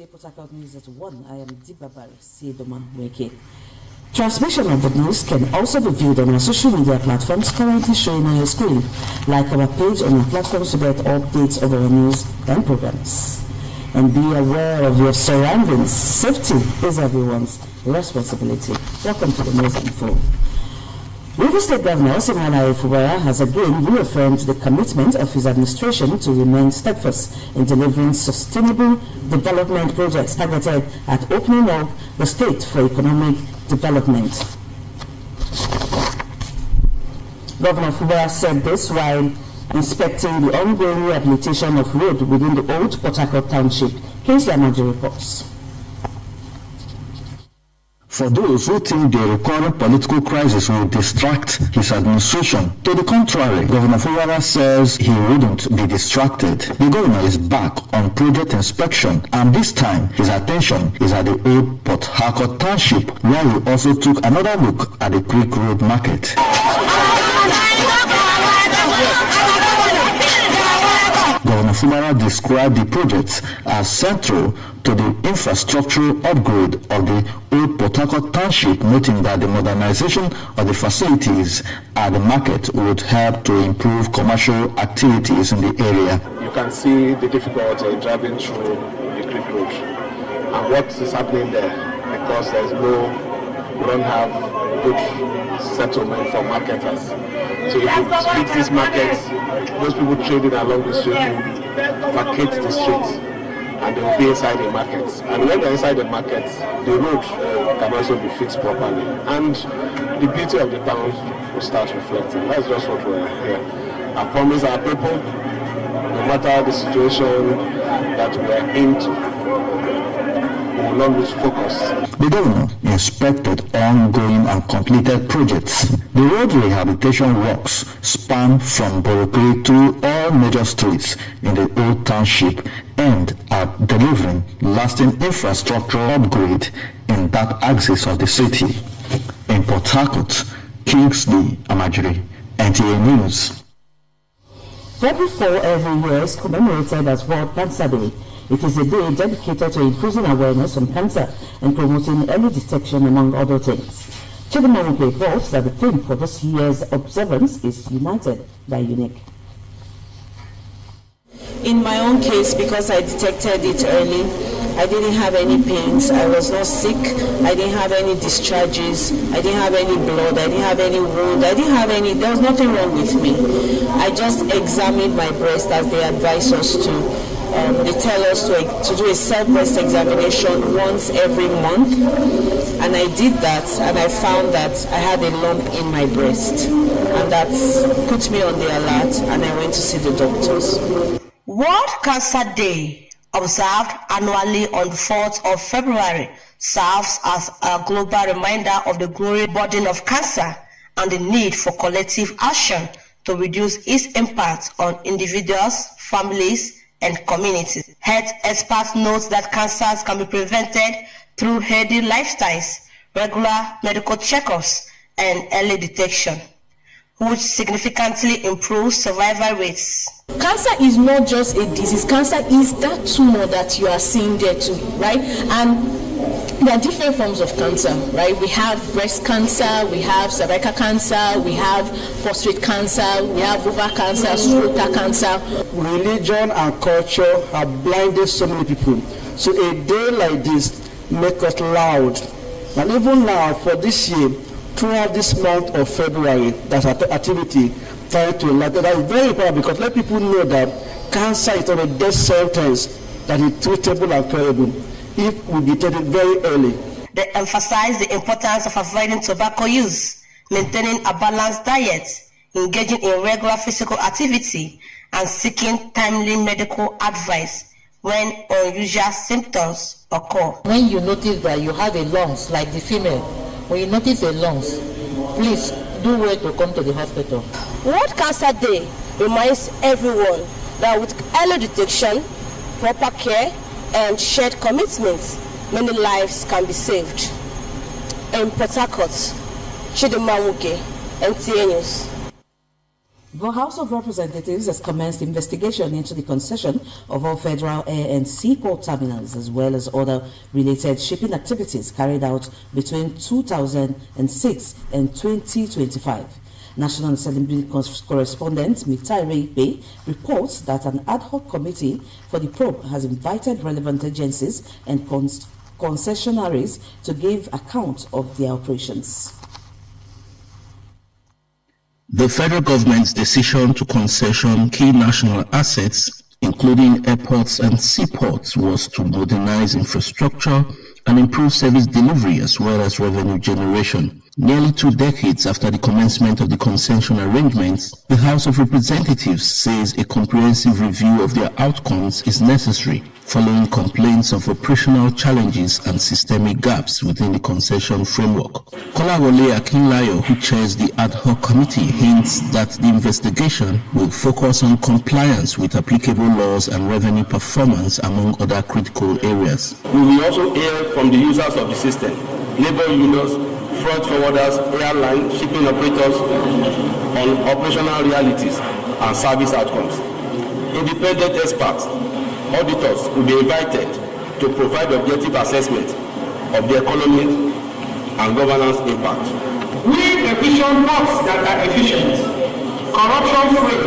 to Port Harcourt News at 1. I am Dibabari Siedoma Weke. Transmission of the news can also be viewed on our social media platforms currently showing on your screen. Like our page on our platforms to get updates of our news and programs. And be aware of your surroundings. Safety is everyone's responsibility. Welcome to the News Info. Rivers State Governor Simeon Fubara has again reaffirmed the commitment of his administration to remain steadfast in delivering sustainable development projects targeted at opening up the state for economic development. Governor Fubara said this while inspecting the ongoing rehabilitation of road within the old Port Harcourt Township. Kingsley Amaji reports. For those who think the recurrent political crisis will distract his administration, to the contrary, Governor Fubara says he wouldn't be distracted. The governor is back on project inspection, and this time his attention is at the old Port Harcourt Township, where he also took another look at the Creek Road Market. Governor Fubara described the projects as central to the infrastructural upgrade of the old Port Harcourt Township, noting that the modernization of the facilities at the market would help to improve commercial activities in the area. You can see the difficulty driving through the Creek Road and what is happening there, because we don't have good settlement for marketers. So if you fix this market, those people trading along the street will vacate the street and they will be inside the market. And when they're inside the market, the road can also be fixed properly. And the beauty of the town will start reflecting. That's just what we're here. I promise our people, no matter the situation that we're into, we will not lose focus. The governor inspected ongoing and completed projects. The road rehabilitation works span from Borokri through all major streets in the old township and are delivering lasting infrastructural upgrade in that axis of the city. In Port Harcourt, Kingsley Amajiri, NTA News. February 4 every year is commemorated as World Cancer Day. It is a day dedicated to increasing awareness on cancer and promoting early detection, among other things. Chidimma reports that the theme for this year's observance is United by Unique. In my own case, because I detected it early, I didn't have any pains, I was not sick, I didn't have any discharges, I didn't have any blood, I didn't have any wound, there was nothing wrong with me. I just examined my breast as they advise us to. They tell us to do a self-breast examination once every month, and I did that, and I found that I had a lump in my breast, and that put me on the alert, and I went to see the doctors. World Cancer Day, observed annually on the 4th of February, serves as a global reminder of the growing burden of cancer and the need for collective action to reduce its impact on individuals, families, and communities. Health experts note that cancers can be prevented through healthy lifestyles, regular medical checkups, and early detection, which significantly improves survival rates. Cancer is not just a disease. Cancer is that tumor that you are seeing there too, right? And there are different forms of cancer, right? We have breast cancer, we have cervical cancer, we have prostate cancer, we have ovarian cancer, scrotal cancer. Religion and culture have blinded so many people. So a day like this make us loud. And even now, for this year, throughout this month of February, that's an activity trying to enlighten. That is very important because let people know that cancer is not a death sentence, that is treatable and curable if we detect it very early. They emphasize the importance of avoiding tobacco use, maintaining a balanced diet, engaging in regular physical activity, and seeking timely medical advice when unusual symptoms occur. When you notice that you have a lungs, like the female, when you notice a lungs, please do well to come to the hospital. World Cancer Day reminds everyone that with early detection, proper care, and shared commitments, many lives can be saved. In Port Harcourt, Chidimma Nwuke, NTA News. The House of Representatives has commenced investigation into the concession of all federal air and seaport terminals, as well as other related shipping activities carried out between 2006 and 2025. National Assembly correspondent Mitaire Ipe reports that an ad hoc committee for the probe has invited relevant agencies and concessionaries to give account of their operations. The federal government's decision to concession key national assets, including airports and seaports, was to modernize infrastructure and improve service delivery as well as revenue generation. Nearly 2 decades after the commencement of the concession arrangements, the House of Representatives says a comprehensive review of their outcomes is necessary, following complaints of operational challenges and systemic gaps within the concession framework. Kolawole Akinlayo, who chairs the ad hoc committee, hints that the investigation will focus on compliance with applicable laws and revenue performance, among other critical areas. We will also hear from the users of the system, labor unions, freight forwarders, airline, shipping operators on operational realities and service outcomes. Independent experts, auditors will be invited to provide objective assessment of the economic and governance impact. We envision works that are efficient, corruption-free,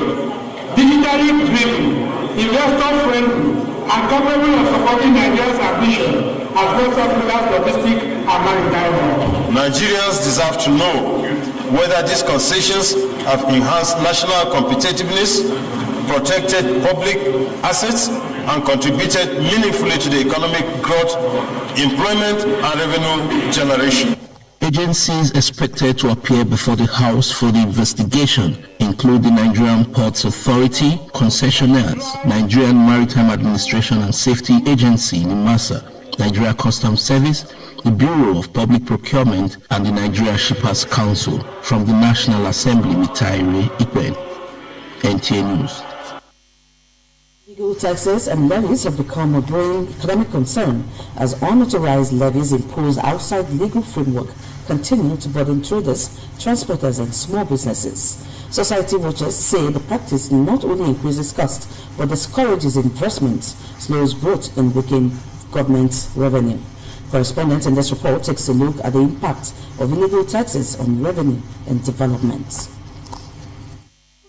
digitally driven, investor-friendly, and capable of supporting Nigeria's ambition as well-as logistic and maritime. Nigerians deserve to know whether these concessions have enhanced national competitiveness, protected public assets, and contributed meaningfully to the economic growth, employment, and revenue generation. Agencies expected to appear before the House for the investigation include the Nigerian Ports Authority, concessionaires, Nigerian Maritime Administration and Safety Agency, NIMASA, Nigeria Customs Service, the Bureau of Public Procurement, and the Nigeria Shippers Council. From the National Assembly, Mitaire Ipe, NTA News. Legal taxes and levies have become a growing economic concern as unauthorized levies imposed outside legal framework continue to burden traders, transporters, and small businesses. Society watchers say the practice not only increases cost but discourages investment, slows growth, and weakens government revenue. Correspondent in this report takes a look at the impact of illegal taxes on revenue and development.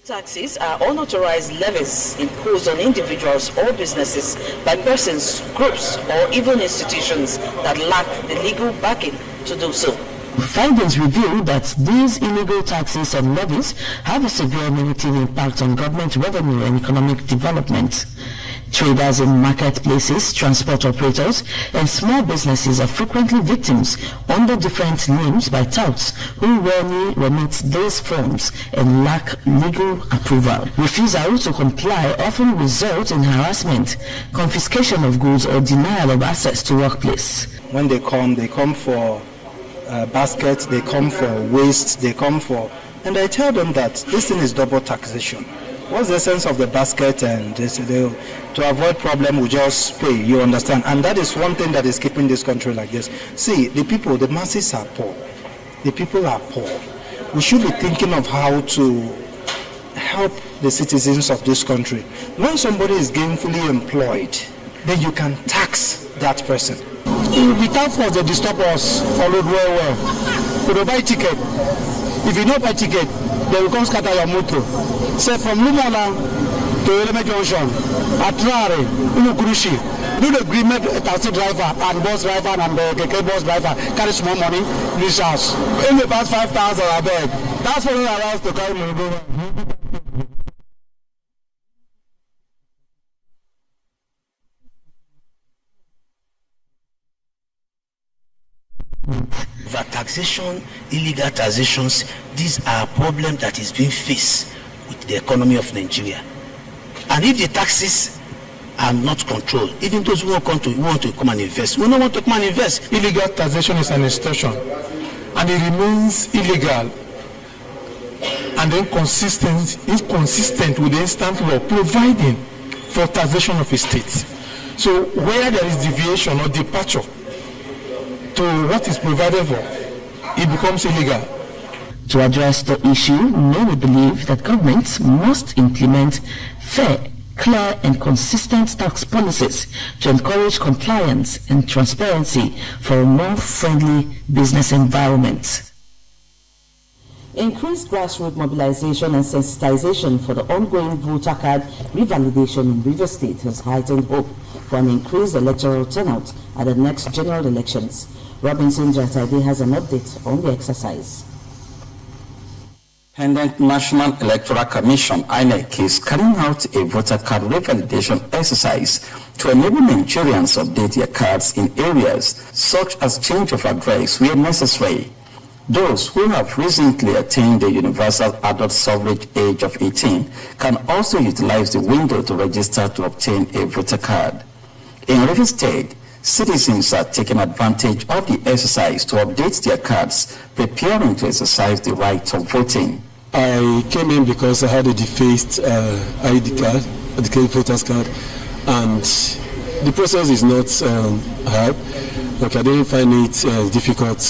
Taxes are unauthorized levies imposed on individuals or businesses by persons, groups, or even institutions that lack the legal backing to do so. Findings reveal that these illegal taxes and levies have a severe negative impact on government revenue and economic development. Traders in marketplaces, transport operators, and small businesses are frequently victims under different names by touts who rarely remit these forms and lack legal approval. Refusal to comply often results in harassment, confiscation of goods, or denial of access to workplace. When they come for baskets, they come for waste, and I tell them that this thing is double taxation. What's the sense of the basket? And to avoid problem, we just pay, you understand? And that is one thing that is keeping this country like this. See, the masses are poor. The people are poor. We should be thinking of how to help the citizens of this country. When somebody is gainfully employed, then you can tax that person. Without force, they disturb us, followed well. We don't buy ticket. If you don't buy ticket, they will come scatter your motor. Say from Lumana to Eleme Junction, Atrare, Unukurushi, do the agreement taxi driver and bus driver and the KK bus driver carry small money, this house. In the past 5,000, I beg. That's what we allow us to carry money. That taxation, illegal taxations, these are problems that is being faced with the economy of Nigeria. And if the taxes are not controlled, even those who want to come and invest, we don't want to come and invest. Illegal taxation is an extortion, and it remains illegal and inconsistent with the instant law providing for taxation of a state. So where there is deviation or departure to what is provided for, it becomes illegal. To address the issue, many believe that governments must implement fair, clear and consistent tax policies to encourage compliance and transparency for a more friendly business environment. Increased grassroots mobilization and sensitization for the ongoing voter card revalidation in Rivers State has heightened hope for an increased electoral turnout at the next general elections. Robinson Jataide has an update on the exercise. Independent National Electoral Commission (INEC) is carrying out a voter card revalidation exercise to enable Nigerians update their cards in areas such as change of address where necessary. Those who have recently attained the universal adult suffrage age of 18 can also utilize the window to register to obtain a voter card. In Rivers State, citizens are taking advantage of the exercise to update their cards, preparing to exercise the right of voting. I came in because I had a defaced ID card, a decayed voter's card, and the process is not hard. Like I didn't find it difficult.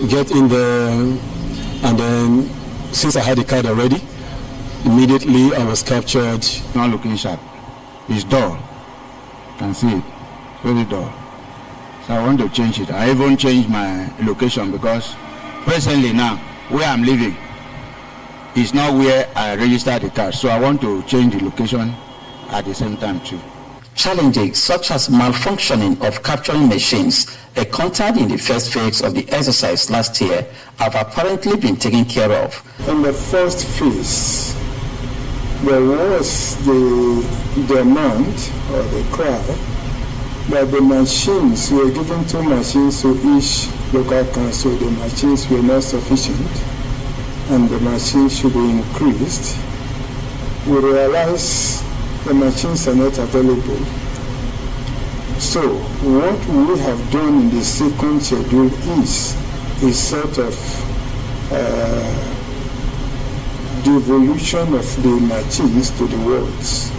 Get in there, and then since I had the card already, immediately I was captured. Not looking sharp. It's dull. You can see it. Very dull. So I want to change it. I even changed my location because presently now where I'm living is not where I registered the card. So I want to change the location at the same time too. Challenges such as malfunctioning of capturing machines encountered in the first phase of the exercise last year have apparently been taken care of. In the first phase, there was the demand or the cry that the machines were given 2 machines to each local council. The machines were not sufficient and the machines should be increased. We realized the machines are not available. So what we have done in the second schedule is a sort of devolution of the machines to the wards.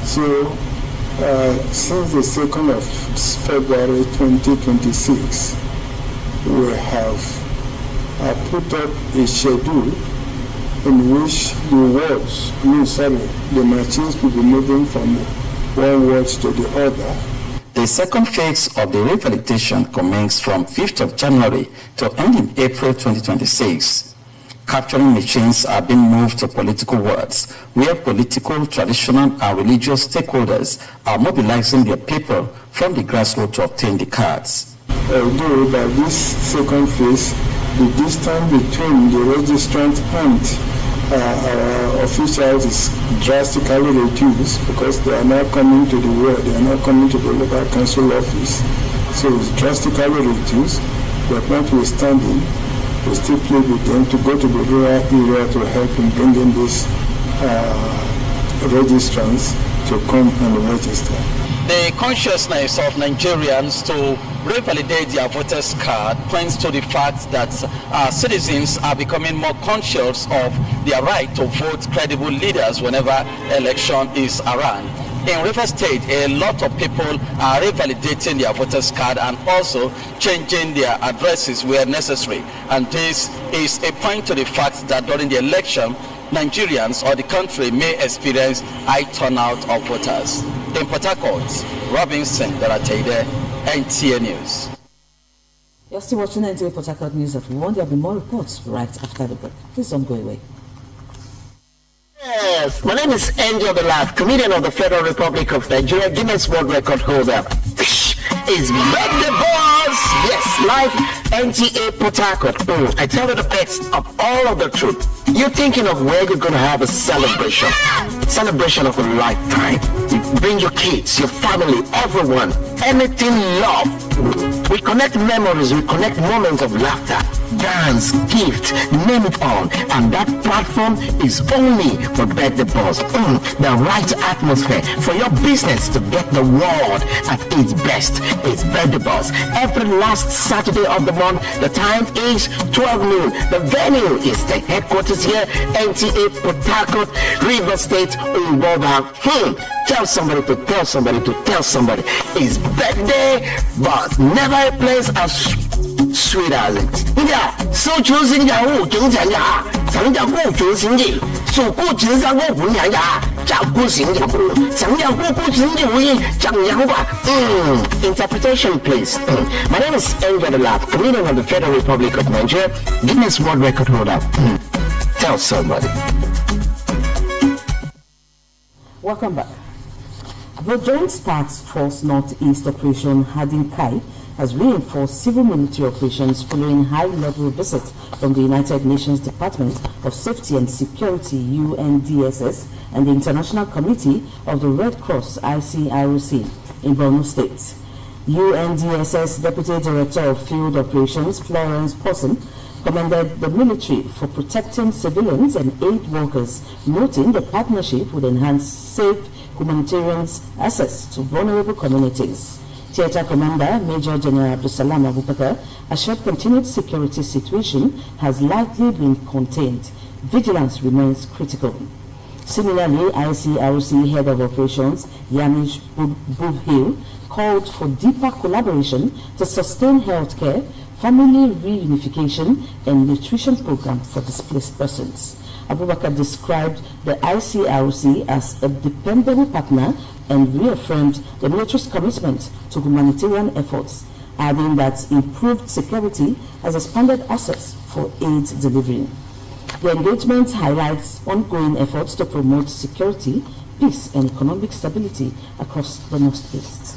So since the 2nd of February 2026, we have put up a schedule in which the machines will be moving from one ward to the other. The second phase of the revalidation commenced from 5th of January to end in April 2026. Capturing machines are being moved to political wards, where political, traditional, and religious stakeholders are mobilizing their people from the grassroots to obtain the cards. Although by this second phase, the distance between the registrant and our officials is drastically reduced because they are now coming to the ward, they are now coming to the local council office. So it's drastically reduced, but notwithstanding, we still plead with them to go to the rural area to help in bringing these registrants to come and register. The consciousness of Nigerians to revalidate their voters' card points to the fact that citizens are becoming more conscious of their right to vote credible leaders whenever election is around. In Rivers State, a lot of people are revalidating their voters' card and also changing their addresses where necessary. And this is a point to the fact that during the election, Nigerians or the country may experience high turnout of voters. In Port Harcourt, Robinson Jataide, NTA News. You're still watching NTA Port Harcourt News at 1. There'll be more reports right after the break. Please don't go away. Yes, my name is Angel Delaf, comedian of the Federal Republic of Nigeria, Guinness World Record holder. Is birthday boss! Yes, live NTA Port Harcourt. I tell you the best of all of the truth. You're thinking of where you're going to have a celebration of a lifetime. You bring your kids, your family, everyone, anything love. We connect memories, we connect moments of laughter, dance, gift, name it all. And that platform is only for Birthday Boss. The right atmosphere for your business to get the world at its best. It's Birthday Boss. Every last Saturday of the month, the time is 12 noon. The venue is the headquarters here, NTA Port Harcourt, Rivers State, Uboba. Tell somebody to tell somebody to tell somebody. It's Birthday Boss. Never a place as sweet as it. Yeah, so choosing the whole Janja, some Jago choosing it. So good is a go Jago sing Jago, some Jago sing the interpretation, please. My name is Angela Love, comedian of the Federal Republic of Nigeria, Guinness World Record holder. Tell somebody. Welcome back. The Joint Task Force Northeast Operation Hardin Kai has reinforced civil military operations following high-level visit from the United Nations Department of Safety and Security (UNDSS) and the International Committee of the Red Cross (ICRC) in Borno State. UNDSS Deputy Director of Field Operations Florence Posson commended the military for protecting civilians and aid workers, noting the partnership would enhance safe humanitarian access to vulnerable communities. Theatre Commander Major General Abdusalam Abubakar assured continued security situation has likely been contained. Vigilance remains critical. Similarly, ICRC Head of Operations Yamish Bubhill called for deeper collaboration to sustain healthcare, family reunification, and nutrition program for displaced persons. Abubakar described the ICRC as a dependable partner and reaffirmed the military's commitment to humanitarian efforts, adding that improved security has expanded access for aid delivery. The engagement highlights ongoing efforts to promote security, peace, and economic stability across the Northeast.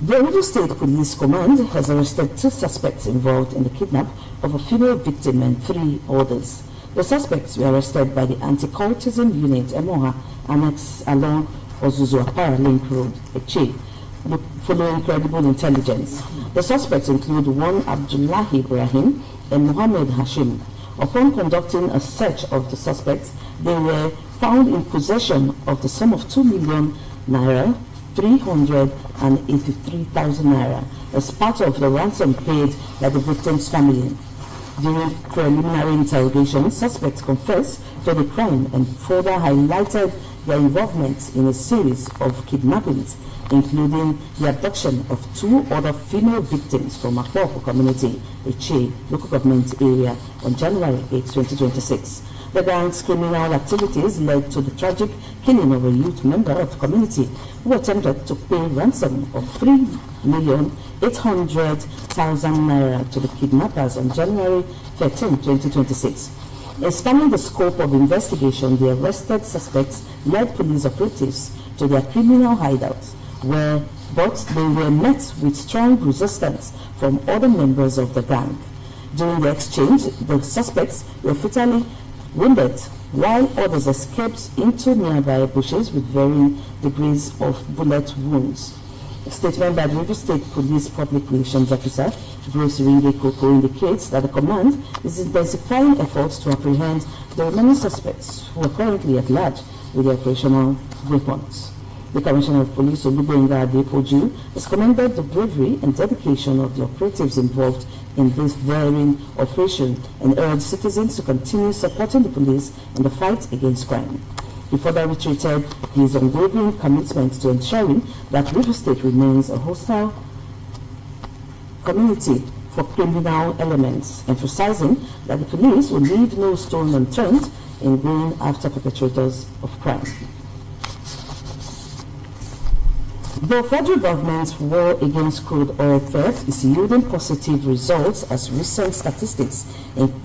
The Rivers State Police Command has arrested 2 suspects involved in the kidnap of a female victim and 3 others. The suspects were arrested by the Anti-Cultism Unit Emoha Annex along Ozuzuapara Link Road, Eche, following credible intelligence. The suspects include one Abdullahi Ibrahim and Mohammed Hashim. Upon conducting a search of the suspects, they were found in possession of the sum of 2 million naira, 383,000 naira, as part of the ransom paid by the victim's family. During preliminary interrogation, suspects confessed to the crime and further highlighted their involvement in a series of kidnappings, including the abduction of 2 other female victims from Akpoko community, Eche, local government area, on January 8, 2026. The gang's criminal activities led to the tragic killing of a youth member of the community who attempted to pay ransom of 3,800,000 naira to the kidnappers on January 13, 2026. Expanding the scope of investigation, the arrested suspects led police operatives to their criminal hideouts, but they were met with strong resistance from other members of the gang. During the exchange, the suspects were fatally wounded, while others escaped into nearby bushes with varying degrees of bullet wounds. A statement by the River State Police Public Relations Officer Grace Ringe Koko indicates that the command is intensifying efforts to apprehend the remaining suspects who are currently at large with their operational weapons. The Commissioner of Police, Olubenga Adepoju, has commended the bravery and dedication of the operatives involved in this varying operation and urged citizens to continue supporting the police in the fight against crime. He further reiterated his unwavering commitment to ensuring that River State remains a hostile community for criminal elements, emphasizing that the police will leave no stone unturned in going after perpetrators of crime. The federal government's war against crude oil theft is yielding positive results as recent statistics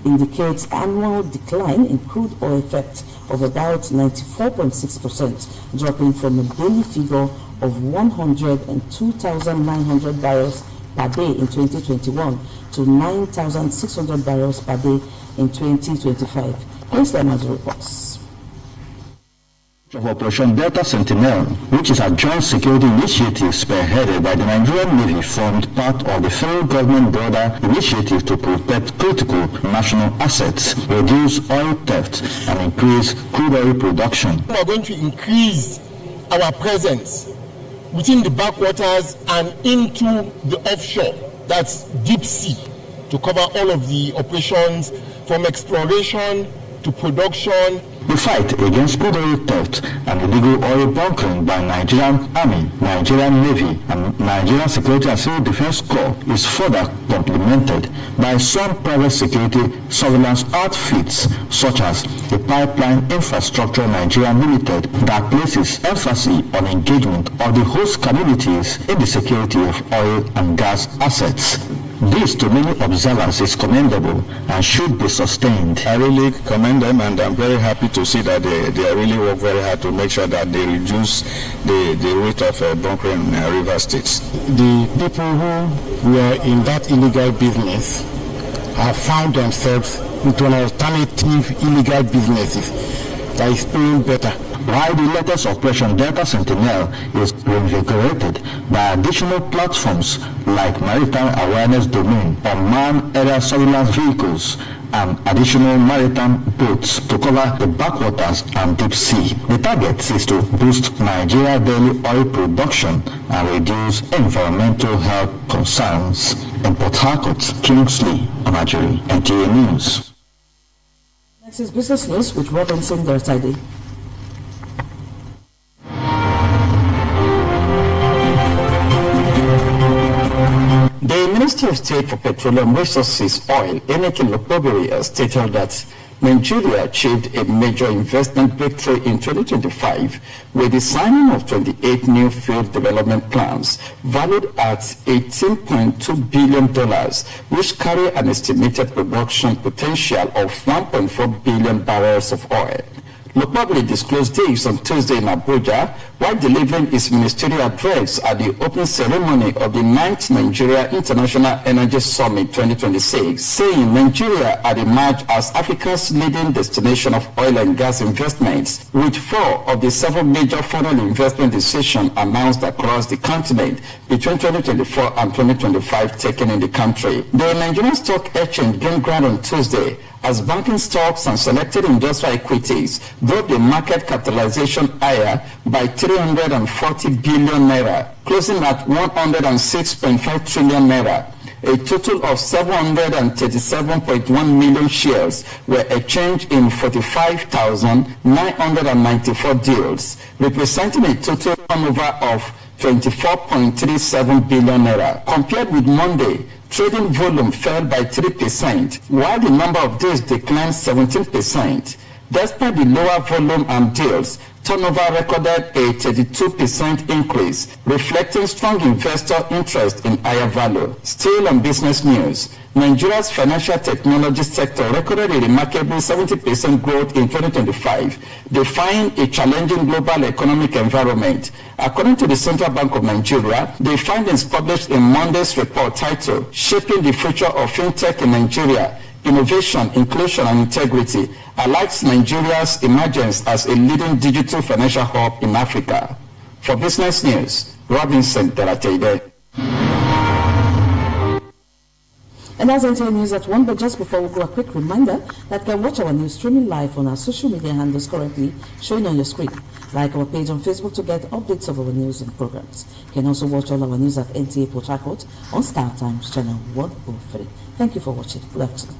indicate annual decline in crude oil theft of about 94.6%, dropping from a daily figure of 102,900 barrels per day in 2021 to 9,600 barrels per day in 2025. Here's the another reports. Of Operation Delta Sentinel, which is a joint security initiative spearheaded by the Nigerian Navy, formed part of the federal government broader initiative to protect critical national assets, reduce oil theft, and increase crude oil production. We are going to increase our presence within the backwaters and into the offshore, that's deep sea, to cover all of the operations from exploration to production. The fight against crude oil theft and illegal oil bunkering by Nigerian Army, Nigerian Navy, and Nigerian Security and Civil Defense Corps is further complemented by some private security surveillance outfits, such as the Pipeline Infrastructure Nigeria Limited, that places emphasis on engagement of the host communities in the security of oil and gas assets. This, to many observers, is commendable and should be sustained. I really commend them, and I'm very happy to see that they really work very hard to make sure that they reduce the rate of bunkering in river states. The people who were in that illegal business have found themselves into an alternative illegal businesses that is paying better. While the latest Operation Delta Sentinel is reinvigorated by additional platforms like Maritime Awareness Domain, unmanned aerial surveillance vehicles, and additional maritime boats to cover the backwaters and deep sea. The target is to boost Nigeria's daily oil production and reduce environmental health concerns. In Port Harcourt, Kingsley Amajiri, NTA News. Next is business news with Robinson Dertide. The Minister of State for Petroleum Resources, Oil, Eneke Lokpobiri, has stated that Nigeria achieved a major investment breakthrough in 2025 with the signing of 28 new field development plans valued at $18.2 billion, which carry an estimated production potential of 1.4 billion barrels of oil. Lokpobiri disclosed this on Tuesday in Abuja while delivering his ministerial address at the opening ceremony of the 9th Nigeria International Energy Summit 2026, saying Nigeria had emerged as Africa's leading destination of oil and gas investments, with 4 of the 7 major final investment decisions announced across the continent between 2024 and 2025 taken in the country. The Nigerian Stock Exchange gained ground on Tuesday as banking stocks and selected industrial equities drove the market capitalization higher by 340 billion naira, closing at 106.5 trillion naira. A total of 737.1 million shares were exchanged in 45,994 deals, representing a total turnover of 24.37 billion naira. Compared with Monday, trading volume fell by 3%, while the number of deals declined 17%. Despite the lower volume and deals, turnover recorded a 32% increase, reflecting strong investor interest in higher value. Still on business news, Nigeria's financial technology sector recorded a remarkable 70% growth in 2025, defying a challenging global economic environment. According to the Central Bank of Nigeria, the findings published in Monday's report titled "Shaping the Future of FinTech in Nigeria: Innovation, Inclusion and Integrity" highlights Nigeria's emergence as a leading digital financial hub in Africa. For business news, Robinson Dertide. And that's NTA News at 1, but just before we go, a quick reminder that you can watch our news streaming live on our social media handles currently showing on your screen. Like our page on Facebook to get updates of our news and programs. You can also watch all our news at NTA Port Harcourt on Star Times channel 103. Thank you for watching. Good afternoon.